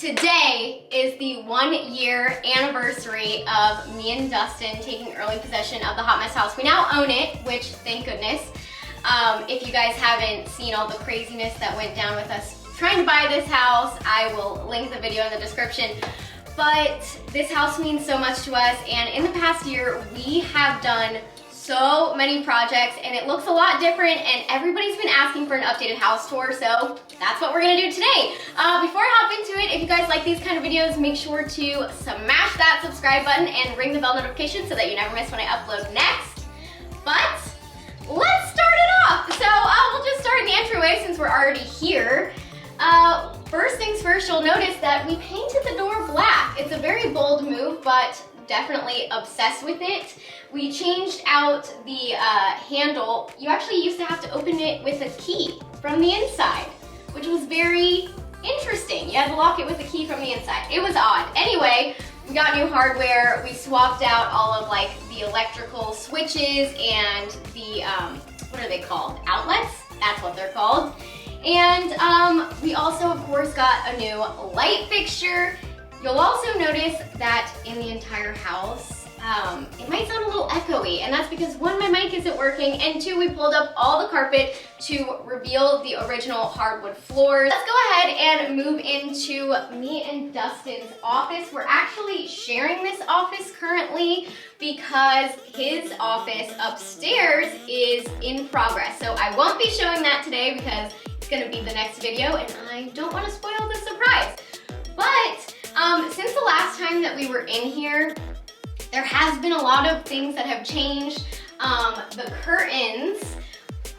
Today is the 1 year anniversary of me and Dustin taking early possession of the Hot Mess house. We now own it, which thank goodness. If you guys haven't seen all the craziness that went down with us trying to buy this house, I will link the video in the description. But this house means so much to us, and in the past year, we have done so many projects, and it looks a lot different, and everybody's been asking for an updated house tour, so that's what we're gonna do today. Before I hop into it, if you guys like these kind of videos, make sure to smash that subscribe button and ring the bell notification so that you never miss when I upload next. But let's start it off. So we'll just start in the entryway since we're already here. First things first, you'll notice that we painted the door black. It's a very bold move, but definitely obsessed with it. We changed out the handle. You actually used to have to open it with a key from the inside, which was very interesting. You had to lock it with a key from the inside. It was odd. Anyway, we got new hardware. We swapped out all of like the electrical switches and the, what are they called? Outlets? That's what they're called. And we also, of course, got a new light fixture. You'll also notice that in the entire house, it might sound a little echoey, and that's because one, my mic isn't working, and two, we pulled up all the carpet to reveal the original hardwood floors. Let's go ahead and move into me and Dustin's office. We're actually sharing this office currently because his office upstairs is in progress. So I won't be showing that today because it's gonna be the next video, and I don't wanna spoil the surprise. But since the last time that we were in here, there has been a lot of things that have changed. The curtains,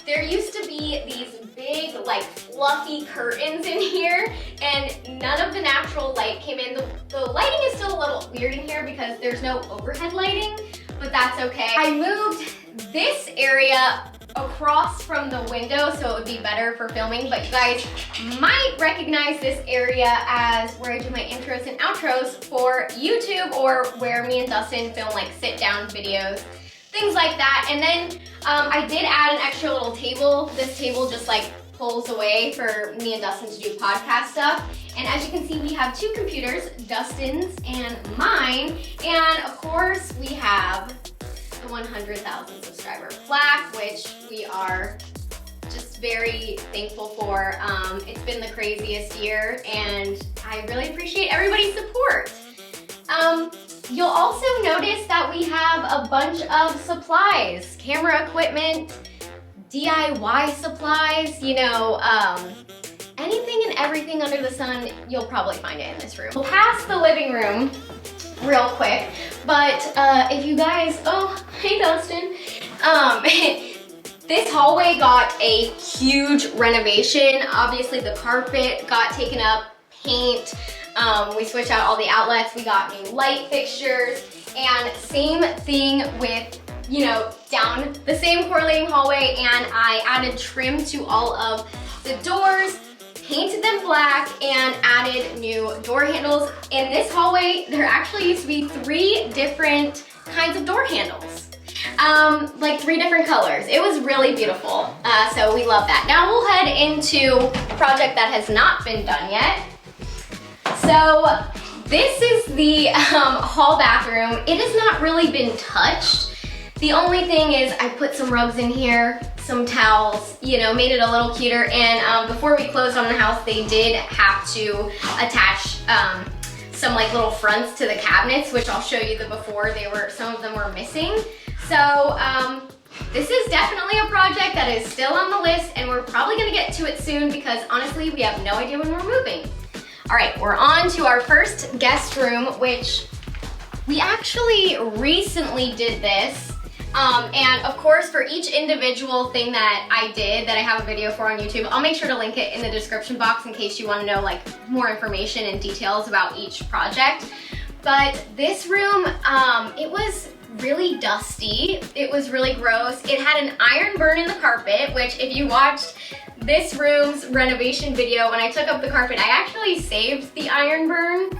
there used to be these big, like, fluffy curtains in here, and none of the natural light came in. The lighting is still a little weird in here because there's no overhead lighting, but that's okay. I moved this area across from the window so it would be better for filming, but you guys might recognize this area as where I do my intros and outros for YouTube, or where me and Dustin film like sit down videos, things like that. And then I did add an extra little table. This table just like pulls away for me and Dustin to do podcast stuff. And as you can see, we have two computers, Dustin's and mine, and of course we have 100,000 subscriber plaque, which we are just very thankful for. It's been the craziest year, and I really appreciate everybody's support. You'll also notice that we have a bunch of supplies, camera equipment, DIY supplies, you know, anything and everything under the sun, you'll probably find it in this room. We'll pass the living room real quick, but if you guys, oh, hey Dustin. This hallway got a huge renovation. Obviously the carpet got taken up, paint, we switched out all the outlets, we got new light fixtures, and same thing with, you know, down the same correlating hallway, and I added trim to all of the doors, painted them black, and added new door handles. In this hallway, there actually used to be 3 different kinds of door handles. Like 3 different colors. It was really beautiful, so we love that. Now we'll head into a project that has not been done yet. So this is the hall bathroom. It has not really been touched. The only thing is I put some rugs in here, some towels, you know, made it a little cuter. And before we closed on the house, they did have to attach some like little fronts to the cabinets, which I'll show you the before. Some of them were missing. So this is definitely a project that is still on the list, and we're probably gonna get to it soon because honestly, we have no idea when we're moving. All right, we're on to our first guest room, which we actually recently did this. And of course, for each individual thing that I did, that I have a video for on YouTube, I'll make sure to link it in the description box in case you want to know like more information and details about each project. But this room, it was really dusty. It was really gross. It had an iron burn in the carpet, which if you watched this room's renovation video, when I took up the carpet, I actually saved the iron burn.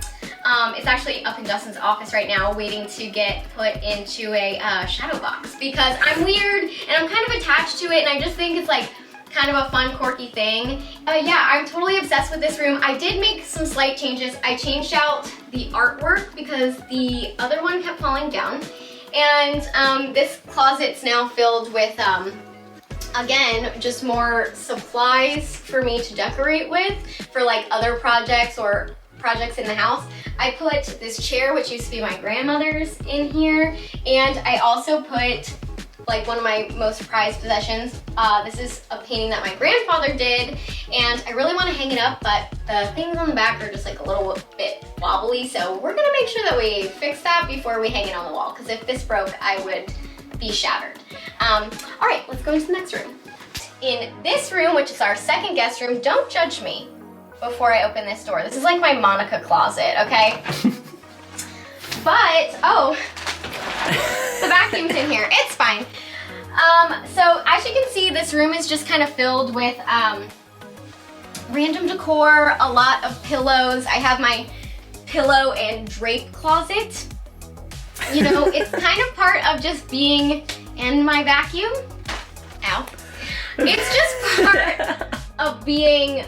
It's actually up in Dustin's office right now, waiting to get put into a shadow box because I'm weird and I'm kind of attached to it, and I just think it's like kind of a fun, quirky thing. Yeah, I'm totally obsessed with this room. I did make some slight changes. I changed out the artwork because the other one kept falling down. And this closet's now filled with, again, just more supplies for me to decorate with for like other projects or projects in the house. I put this chair, which used to be my grandmother's, in here, and I also put like one of my most prized possessions. This is a painting that my grandfather did, and I really want to hang it up, but the things on the back are just like a little bit wobbly, so we're gonna make sure that we fix that before we hang it on the wall, because if this broke, I would be shattered. All right, let's go into the next room. In this room, which is our second guest room, don't judge me before I open this door. This is like my Monica closet, okay? But, oh, the vacuum's in here. It's fine. So as you can see, this room is just kind of filled with random decor, a lot of pillows. I have my pillow and drape closet. You know, it's kind of part of just being in my vacuum. Ow. It's just part of being,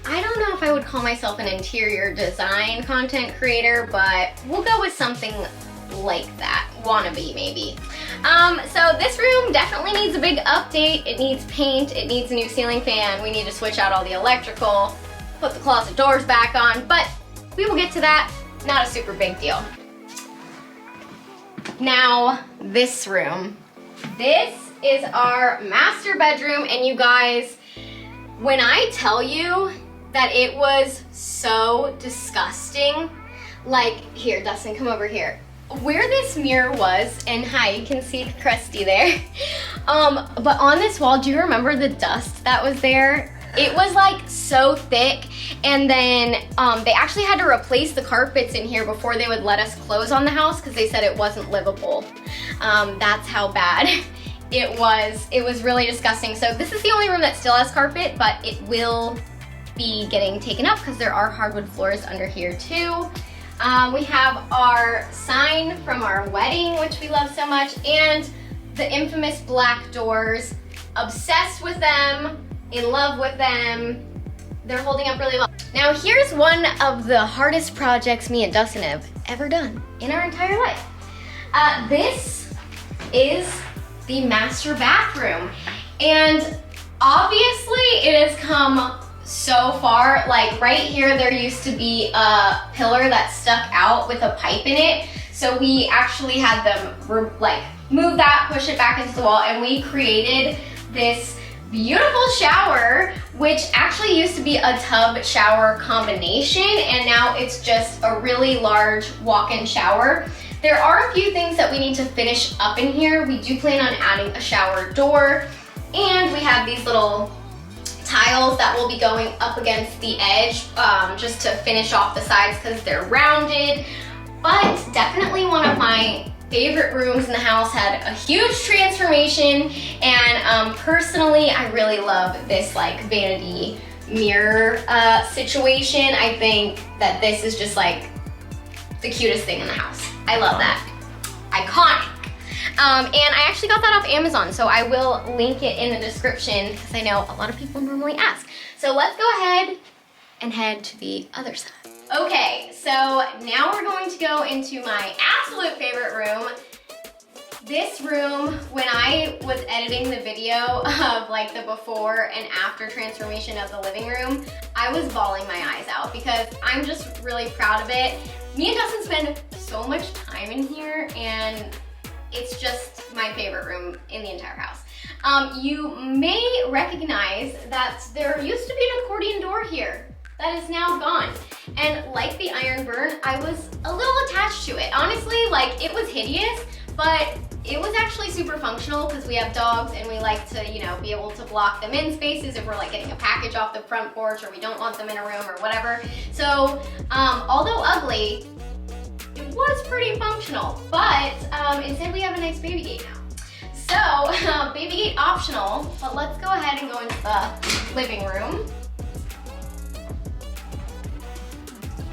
I don't know if I would call myself an interior design content creator, but we'll go with something like that. Wannabe, maybe. So this room definitely needs a big update. It needs paint, it needs a new ceiling fan. We need to switch out all the electrical, put the closet doors back on, but we will get to that. Not a super big deal. Now, this room. This is our master bedroom, and you guys, when I tell you that it was so disgusting, like, here, Dustin, come over here. Where this mirror was, and hi, you can see Krusty there, but on this wall, do you remember the dust that was there? It was like so thick, and then they actually had to replace the carpets in here before they would let us close on the house because they said it wasn't livable. That's how bad it was. It was really disgusting. So this is the only room that still has carpet, but it will be getting taken up because there are hardwood floors under here too. We have our sign from our wedding, which we love so much, and the infamous black doors. Obsessed with them, in love with them. They're holding up really well. Now here's one of the hardest projects me and Dustin have ever done in our entire life. This is the master bathroom, and obviously it has come so far. Like right here, there used to be a pillar that stuck out with a pipe in it. So we actually had them like move that, push it back into the wall, and we created this beautiful shower, which actually used to be a tub shower combination, and now it's just a really large walk-in shower. There are a few things that we need to finish up in here. We do plan on adding a shower door, and we have these little tiles that will be going up against the edge just to finish off the sides because they're rounded. But definitely one of my favorite rooms in the house had a huge transformation, and personally I really love this like vanity mirror situation. I think that this is just like the cutest thing in the house. I love that. Iconic. And I actually got that off Amazon, so I will link it in the description because I know a lot of people normally ask. So let's go ahead and head to the other side. Okay, so now we're going to go into my absolute favorite room. This room, when I was editing the video of like the before and after transformation of the living room, I was bawling my eyes out because I'm just really proud of it. Me and Dustin spend so much time in here, and it's just my favorite room in the entire house. You may recognize that there used to be an accordion door here that is now gone. And like the iron burn, I was a little attached to it. Honestly, like it was hideous, but it was actually super functional because we have dogs and we like to, you know, be able to block them in spaces if we're like getting a package off the front porch or we don't want them in a room or whatever. So, although ugly, it was pretty functional, but instead we have a nice baby gate now. So, baby gate optional, but let's go ahead and go into the living room.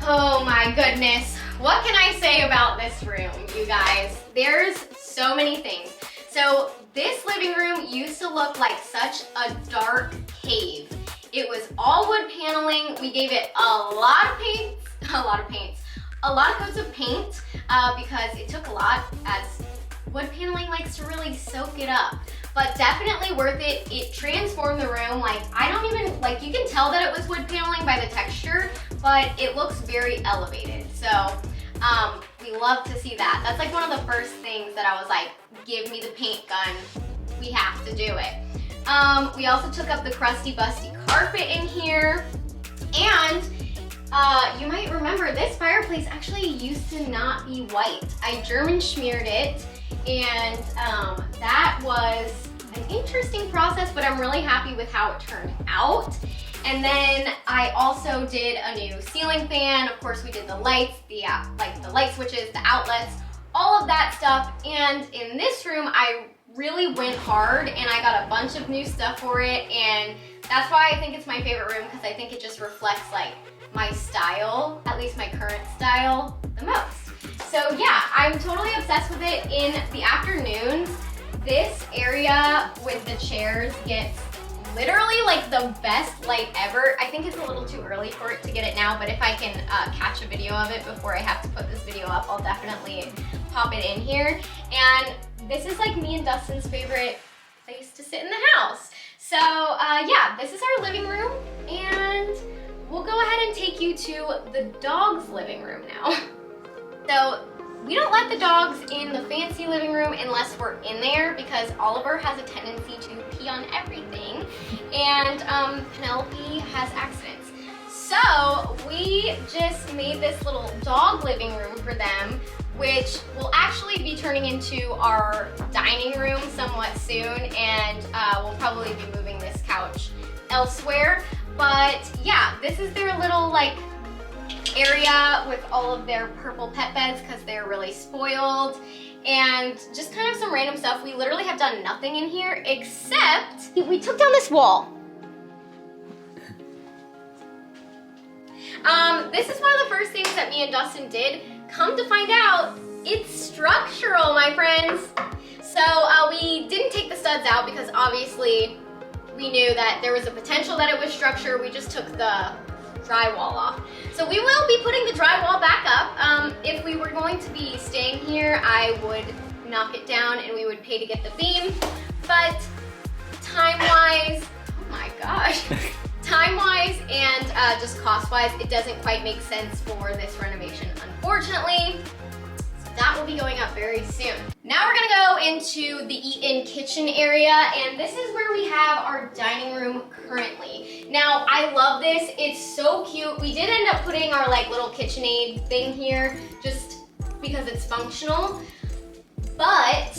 Oh my goodness. What can I say about this room, you guys? There's so many things. So this living room used to look like such a dark cave. It was all wood paneling. We gave it a lot of coats of paint because it took a lot, as wood paneling likes to really soak it up. But definitely worth it. It transformed the room. Like, I don't even, like, you can tell that it was wood paneling by the texture, but it looks very elevated. So we love to see that. That's like one of the first things that I was like, give me the paint gun. We have to do it. We also took up the crusty busty carpet in here. And you might remember this fireplace actually used to not be white. I German smeared it, and that was an interesting process, but I'm really happy with how it turned out. And then I also did a new ceiling fan. Of course, we did the lights, like the light switches, the outlets, all of that stuff. And in this room, I really went hard and I got a bunch of new stuff for it. And that's why I think it's my favorite room, because I think it just reflects like my style, at least my current style, the most. So yeah, I'm totally obsessed with it. In the afternoons, this area with the chairs gets literally like the best light ever. I think it's a little too early for it to get it now, but if I can catch a video of it before I have to put this video up, I'll definitely pop it in here. And this is like me and Dustin's favorite place to sit in the house. So yeah, this is our living room, and we'll go ahead and take you to the dog's living room now. So we don't let the dogs in the fancy living room unless we're in there, because Oliver has a tendency to pee on everything, and Penelope has accidents. So we just made this little dog living room for them, which will actually be turning into our dining room somewhat soon, and we'll probably be moving this couch elsewhere. But yeah, this is their little like area with all of their purple pet beds because they're really spoiled, and just kind of some random stuff. We literally have done nothing in here except we took down this wall. This is one of the first things that me and Dustin did. Come to find out, it's structural, my friends. So we didn't take the studs out because obviously we knew that there was a potential that it was structure. We just took the drywall off. So we will be putting the drywall back up. If we were going to be staying here, I would knock it down and we would pay to get the beam. But time-wise, oh my gosh, time-wise and just cost-wise, it doesn't quite make sense for this renovation, unfortunately. So that will be going up very soon. Now we're gonna go into the eat-in kitchen area, and this is where we have our dining room currently. Now, I love this. It's so cute. We did end up putting our like little KitchenAid thing here just because it's functional. But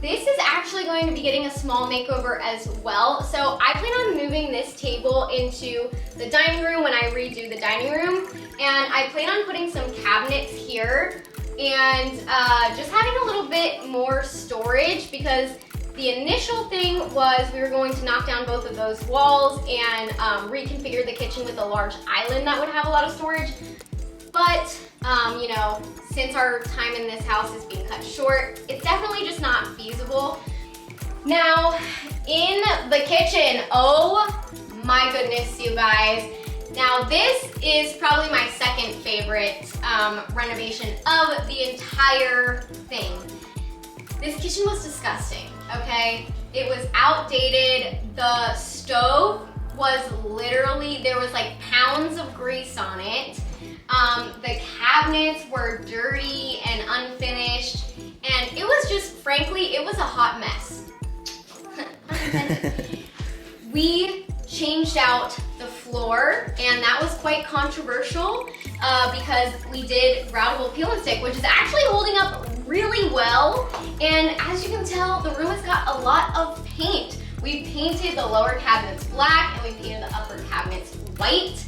this is actually going to be getting a small makeover as well. So I plan on moving this table into the dining room when I redo the dining room. And I plan on putting some cabinets here and just having a little bit more storage, because the initial thing was we were going to knock down both of those walls and reconfigure the kitchen with a large island that would have a lot of storage. But, you know, since our time in this house is being cut short, it's definitely just not feasible. Now, in the kitchen, oh my goodness, you guys. Now, this is probably my second favorite renovation of the entire thing. This kitchen was disgusting, okay? It was outdated. The stove was literally, there was like pounds of grease on it. The cabinets were dirty and unfinished, and it was just, frankly, it was a hot mess. We changed out the floor, and that was quite controversial because we did groutable peel and stick, which is actually holding up really well. And as you can tell, the room has got a lot of paint. We painted the lower cabinets black, and we painted the upper cabinets white.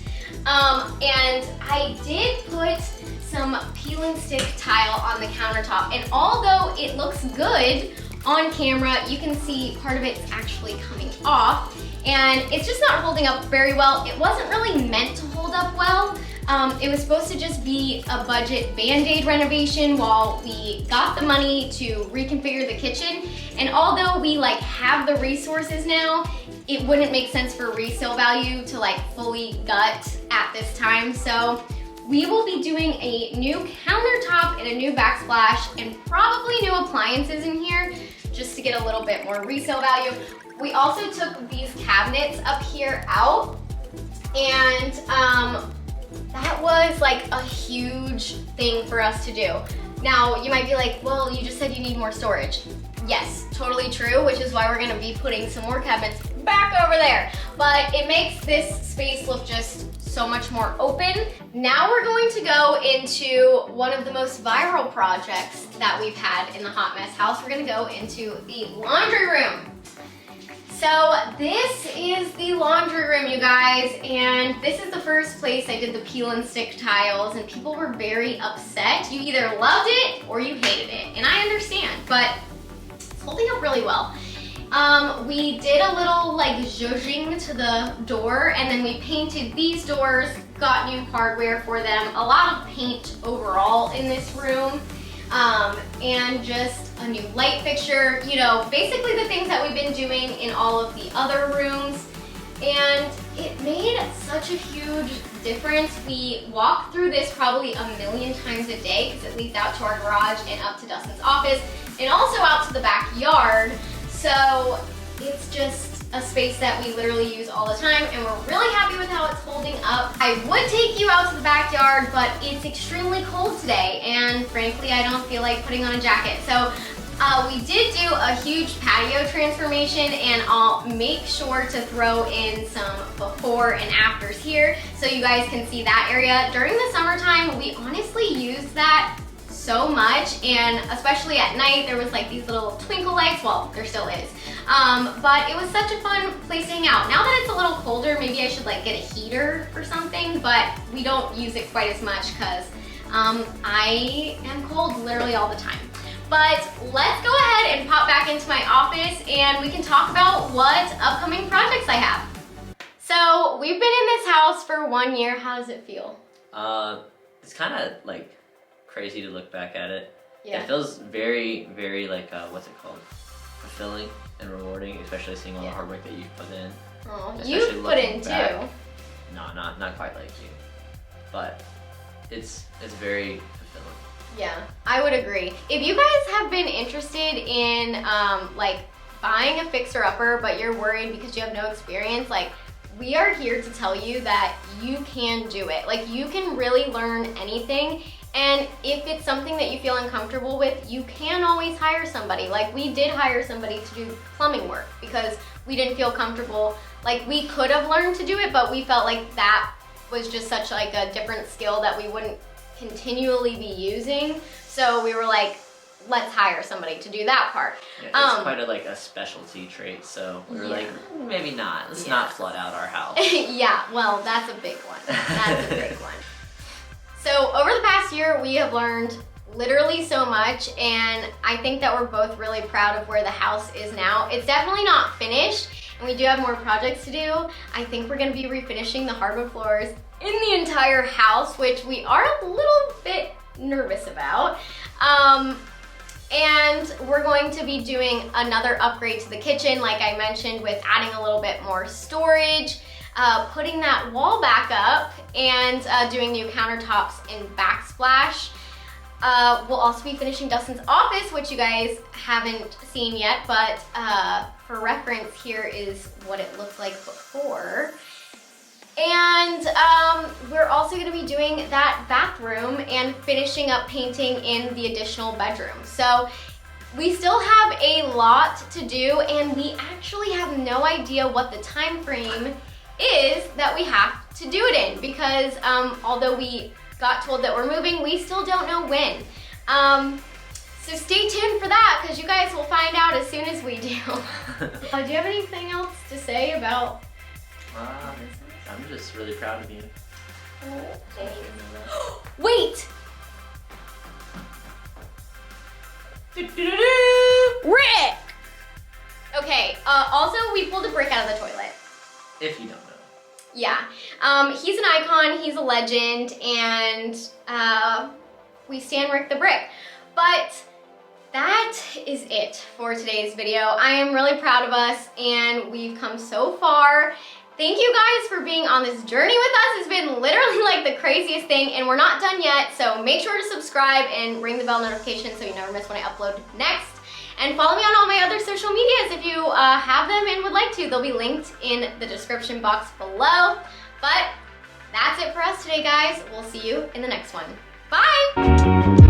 And I did put some peel and stick tile on the countertop, and although it looks good on camera, you can see part of it's actually coming off, and it's just not holding up very well. It wasn't really meant to hold up well. It was supposed to just be a budget Band-Aid renovation while we got the money to reconfigure the kitchen, And although we like have the resources now, it wouldn't make sense for resale value to like fully gut at this time. So we will be doing a new countertop and a new backsplash and probably new appliances in here just to get a little bit more resale value. We also took these cabinets up here out, and that was like a huge thing for us to do. Now, you might be like, well, you just said you need more storage. Yes, totally true, which is why we're gonna be putting some more cabinets back over there. But it makes this space look just so much more open. Now we're going to go into one of the most viral projects that we've had in the Hot Mess house. We're gonna go into the laundry room. So this is the laundry room, you guys, and this is the first place I did the peel and stick tiles, and people were very upset. You either loved it or you hated it, and I understand, but it's holding up really well. We did a little like zhuzhing to the door, and then we painted these doors, got new hardware for them, a lot of paint overall in this room, and just a new light fixture, you know, basically the things that we've been doing in all of the other rooms. And it made such a huge difference. We walk through this probably a million times a day because it leads out to our garage and up to Dustin's office and also out to the backyard. So it's just a space that we literally use all the time, and we're really happy with how it's holding up. I would take you out to the backyard, but it's extremely cold today, and frankly, I don't feel like putting on a jacket. So we did do a huge patio transformation, and I'll make sure to throw in some before and afters here so you guys can see that area. During the summertime, we honestly use that so much, and especially at night, there was like these little twinkle lights. Well, there still is. But it was such a fun place to hang out. Now that it's a little colder, maybe I should like get a heater or something, but we don't use it quite as much because I am cold literally all the time. But let's go ahead and pop back into my office and we can talk about what upcoming projects I have. So we've been in this house for 1 year. How does it feel? It's kind of like crazy to look back at it. Yeah. It feels very, very like, what's it called? Fulfilling and rewarding, especially seeing all the hard work that you've put in. Oh, you've put in too. No, not quite like you. But it's very fulfilling. Yeah, I would agree. If you guys have been interested in like buying a fixer-upper, but you're worried because you have no experience, like we are here to tell you that you can do it. Like you can really learn anything. And if it's something that you feel uncomfortable with, you can always hire somebody. Like we did hire somebody to do plumbing work because we didn't feel comfortable. Like we could have learned to do it, but we felt like that was just such like a different skill that we wouldn't continually be using. So we were like, let's hire somebody to do that part. Yeah, it's quite a specialty trait, so we were like, maybe not. Let's not flood out our house. Yeah, well, that's a big one. That's a big one. So over the past year, we have learned literally so much, and I think that we're both really proud of where the house is now. It's definitely not finished, and we do have more projects to do. I think we're gonna be refinishing the hardwood floors in the entire house, which we are a little bit nervous about. And we're going to be doing another upgrade to the kitchen, like I mentioned, with adding a little bit more storage, putting that wall back up, and doing new countertops and backsplash. We'll also be finishing Dustin's office, which you guys haven't seen yet, but for reference, here is what it looked like before. And we're also gonna be doing that bathroom and finishing up painting in the additional bedroom. So we still have a lot to do, and we actually have no idea what the time frame is that we have to do it in, because although we got told that we're moving, we still don't know when. So stay tuned for that, because you guys will find out as soon as we do. Do you have anything else to say about I'm just really proud of you. Oh, wait! Rick! Okay, also we pulled a brick out of the toilet. If you don't know. Yeah, he's an icon, he's a legend, and we stand Rick the Brick. But that is it for today's video. I am really proud of us and we've come so far. Thank you guys for being on this journey with us. It's been literally like the craziest thing and we're not done yet. So make sure to subscribe and ring the bell notification so you never miss when I upload next. And follow me on all my other social medias if you have them and would like to. They'll be linked in the description box below. But that's it for us today, guys. We'll see you in the next one. Bye!